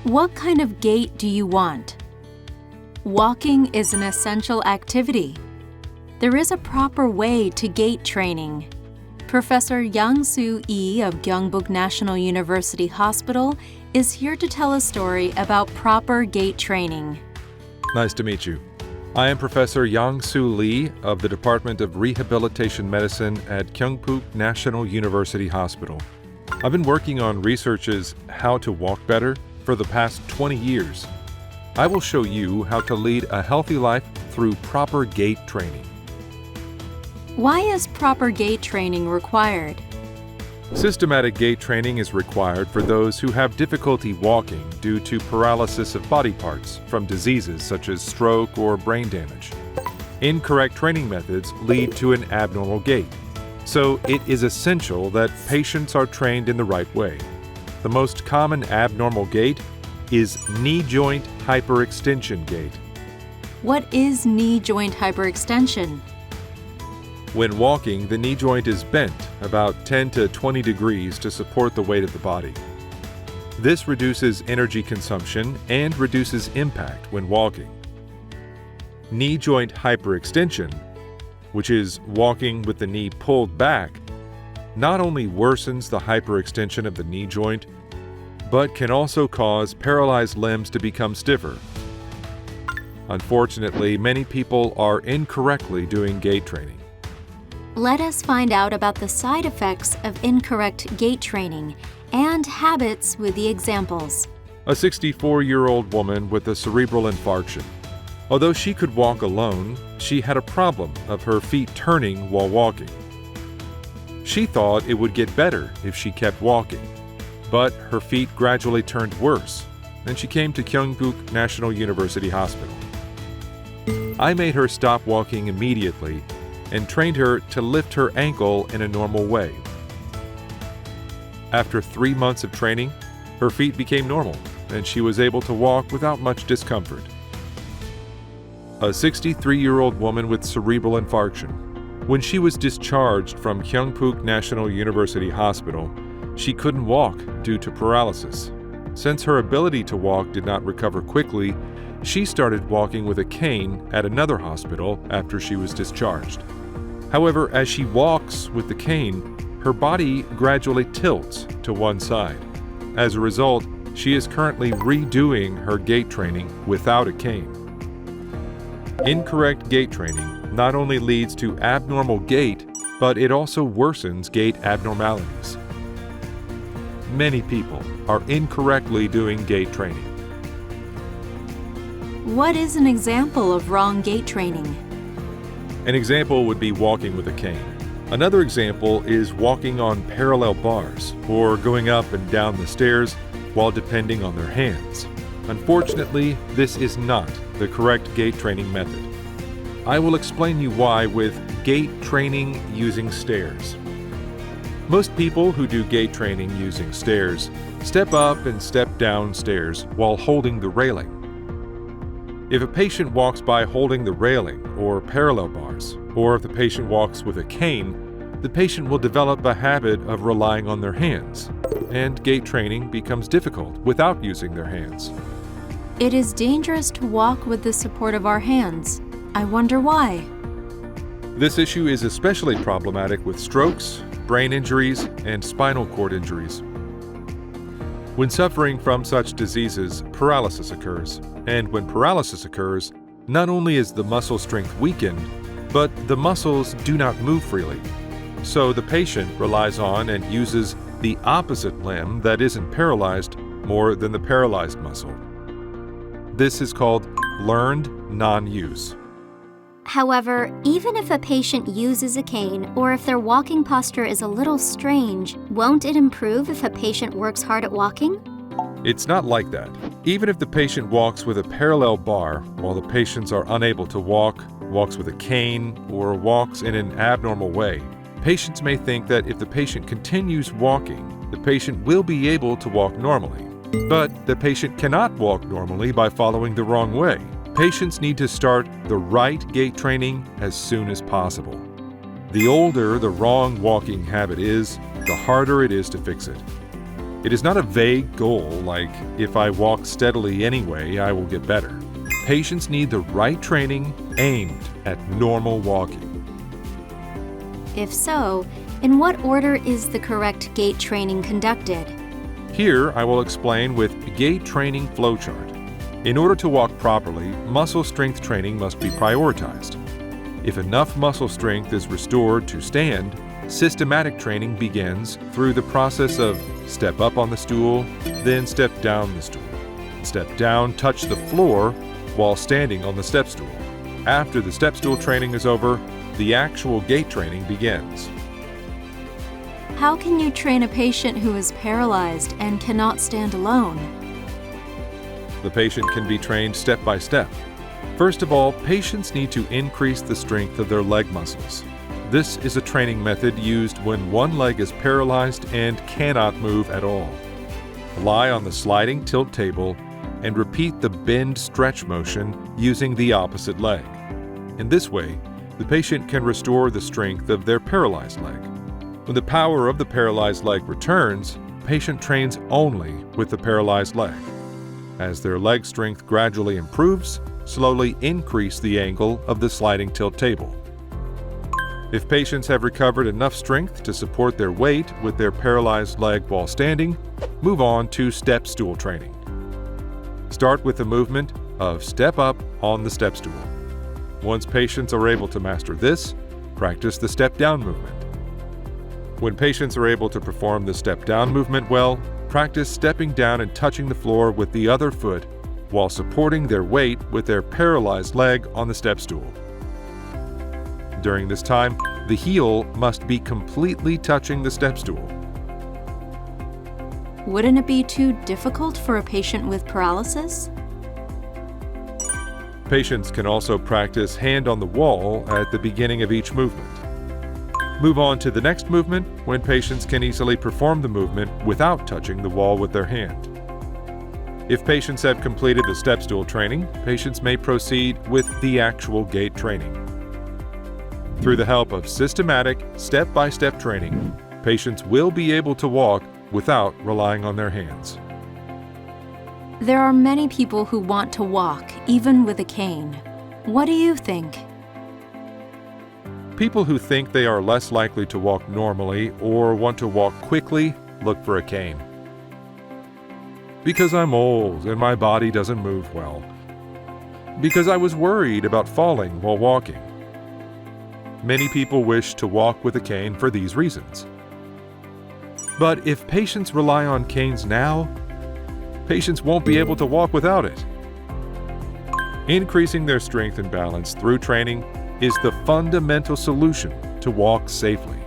What kind of gait do you want? Walking is an essential activity. There is a proper way to gait training. Professor Yang-Soo Lee of Gyeongbuk National University Hospital is here to tell a story about proper gait training. Nice to meet you. I am Professor Yang-Soo Lee of the Department of Rehabilitation Medicine at Gyeongbuk National University Hospital. I've been working on researches how to walk better for the past 20 years. I will show you how to lead a healthy life through proper gait training. Why is proper gait training required? Systematic gait training is required for those who have difficulty walking due to paralysis of body parts from diseases such as stroke or brain damage. Incorrect training methods lead to an abnormal gait, so it is essential that patients are trained in the right way. The most common abnormal gait is knee joint hyperextension gait. What is knee joint hyperextension? When walking, the knee joint is bent about 10 to 20 degrees to support the weight of the body. This reduces energy consumption and reduces impact when walking. Knee joint hyperextension, which is walking with the knee pulled back, not only worsens the hyperextension of the knee joint, but can also cause paralyzed limbs to become stiffer. Unfortunately, many people are incorrectly doing gait training. Let us find out about the side effects of incorrect gait training and habits with the examples. A 64-year-old woman with a cerebral infarction. Although she could walk alone, she had a problem of her feet turning while walking. She thought it would get better if she kept walking, but her feet gradually turned worse, and she came to Gyeongbuk National University Hospital. I made her stop walking immediately and trained her to lift her ankle in a normal way. After 3 months of training, her feet became normal, and she was able to walk without much discomfort. A 63-year-old woman with cerebral infarction. When she was discharged from Gyeongbuk National University Hospital, she couldn't walk due to paralysis. Since her ability to walk did not recover quickly, she started walking with a cane at another hospital after she was discharged. However, as she walks with the cane, her body gradually tilts to one side. As a result, she is currently redoing her gait training without a cane. Incorrect gait training not only leads to abnormal gait, but it also worsens gait abnormalities. Many people are incorrectly doing gait training. What is an example of wrong gait training? An example would be walking with a cane. Another example is walking on parallel bars or going up and down the stairs while depending on their hands. Unfortunately, this is not the correct gait training method. I will explain you why with gait training using stairs. Most people who do gait training using stairs step up and step down stairs while holding the railing. If a patient walks by holding the railing or parallel bars, or if the patient walks with a cane, the patient will develop a habit of relying on their hands, and gait training becomes difficult without using their hands. It is dangerous to walk with the support of our hands. I wonder why. This issue is especially problematic with strokes, brain injuries, and spinal cord injuries. When suffering from such diseases, paralysis occurs. And when paralysis occurs, not only is the muscle strength weakened, but the muscles do not move freely. So the patient relies on and uses the opposite limb that isn't paralyzed more than the paralyzed muscle. This is called learned non-use. However, even if a patient uses a cane or if their walking posture is a little strange, won't it improve if a patient works hard at walking? It's not like that. Even if the patient walks with a parallel bar while the patients are unable to walk, walks with a cane, or walks in an abnormal way, patients may think that if the patient continues walking, the patient will be able to walk normally. But the patient cannot walk normally by following the wrong way. Patients need to start the right gait training as soon as possible. The older the wrong walking habit is, the harder it is to fix it. It is not a vague goal like, if I walk steadily anyway, I will get better. Patients need the right training aimed at normal walking. If so, in what order is the correct gait training conducted? Here, I will explain with gait training flowchart. In order to walk properly, muscle strength training must be prioritized. If enough muscle strength is restored to stand, systematic training begins through the process of step up on the stool, then step down the stool. Step down, touch the floor while standing on the step stool. After the step stool training is over, the actual gait training begins. How can you train a patient who is paralyzed and cannot stand alone? The patient can be trained step by step. First of all, patients need to increase the strength of their leg muscles. This is a training method used when one leg is paralyzed and cannot move at all. Lie on the sliding tilt table and repeat the bend stretch motion using the opposite leg. In this way, the patient can restore the strength of their paralyzed leg. When the power of the paralyzed leg returns, patient trains only with the paralyzed leg. As their leg strength gradually improves, slowly increase the angle of the sliding tilt table. If patients have recovered enough strength to support their weight with their paralyzed leg while standing, move on to step stool training. Start with the movement of step up on the step stool. Once patients are able to master this, practice the step down movement. When patients are able to perform the step down movement well, practice stepping down and touching the floor with the other foot while supporting their weight with their paralyzed leg on the step stool. During this time, the heel must be completely touching the step stool. Wouldn't it be too difficult for a patient with paralysis? Patients can also practice hand on the wall at the beginning of each movement. Move on to the next movement when patients can easily perform the movement without touching the wall with their hand. If patients have completed the step stool training, patients may proceed with the actual gait training. Through the help of systematic, step-by-step training, patients will be able to walk without relying on their hands. There are many people who want to walk, even with a cane. What do you think? People who think they are less likely to walk normally or want to walk quickly look for a cane. Because I'm old and my body doesn't move well. Because I was worried about falling while walking. Many people wish to walk with a cane for these reasons. But if patients rely on canes now, patients won't be able to walk without it. Increasing their strength and balance through training is the fundamental solution to walk safely.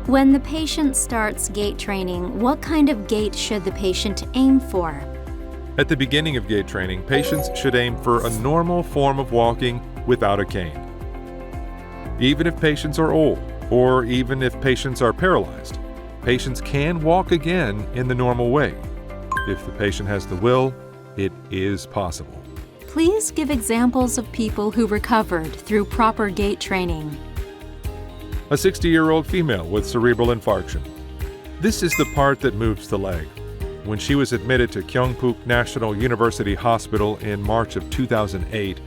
When the patient starts gait training, what kind of gait should the patient aim for? At the beginning of gait training, patients should aim for a normal form of walking without a cane. Even if patients are old, or even if patients are paralyzed, patients can walk again in the normal way. If the patient has the will, it is possible. Please give examples of people who recovered through proper gait training. A 60-year-old female with cerebral infarction. This is the part that moves the leg. When she was admitted to KNUH National University Hospital in March of 2008,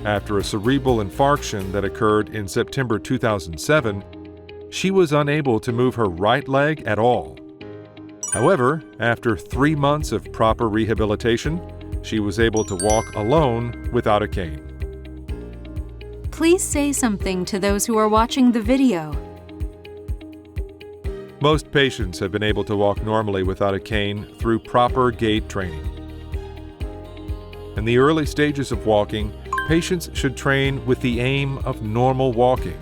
after a cerebral infarction that occurred in September 2007, she was unable to move her right leg at all. However, after 3 months of proper rehabilitation, she was able to walk alone without a cane. Please say something to those who are watching the video. Most patients have been able to walk normally without a cane through proper gait training. In the early stages of walking, patients should train with the aim of normal walking.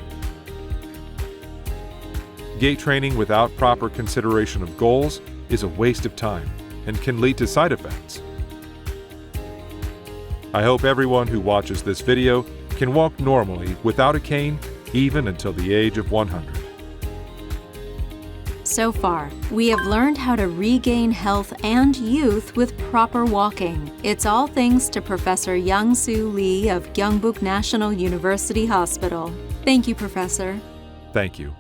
Gait training without proper consideration of goals is a waste of time and can lead to side effects. I hope everyone who watches this video can walk normally without a cane even until the age of 100. So far, we have learned how to regain health and youth with proper walking. It's all thanks to Professor Young-Soo Lee of Gyeongbuk National University Hospital. Thank you, Professor. Thank you.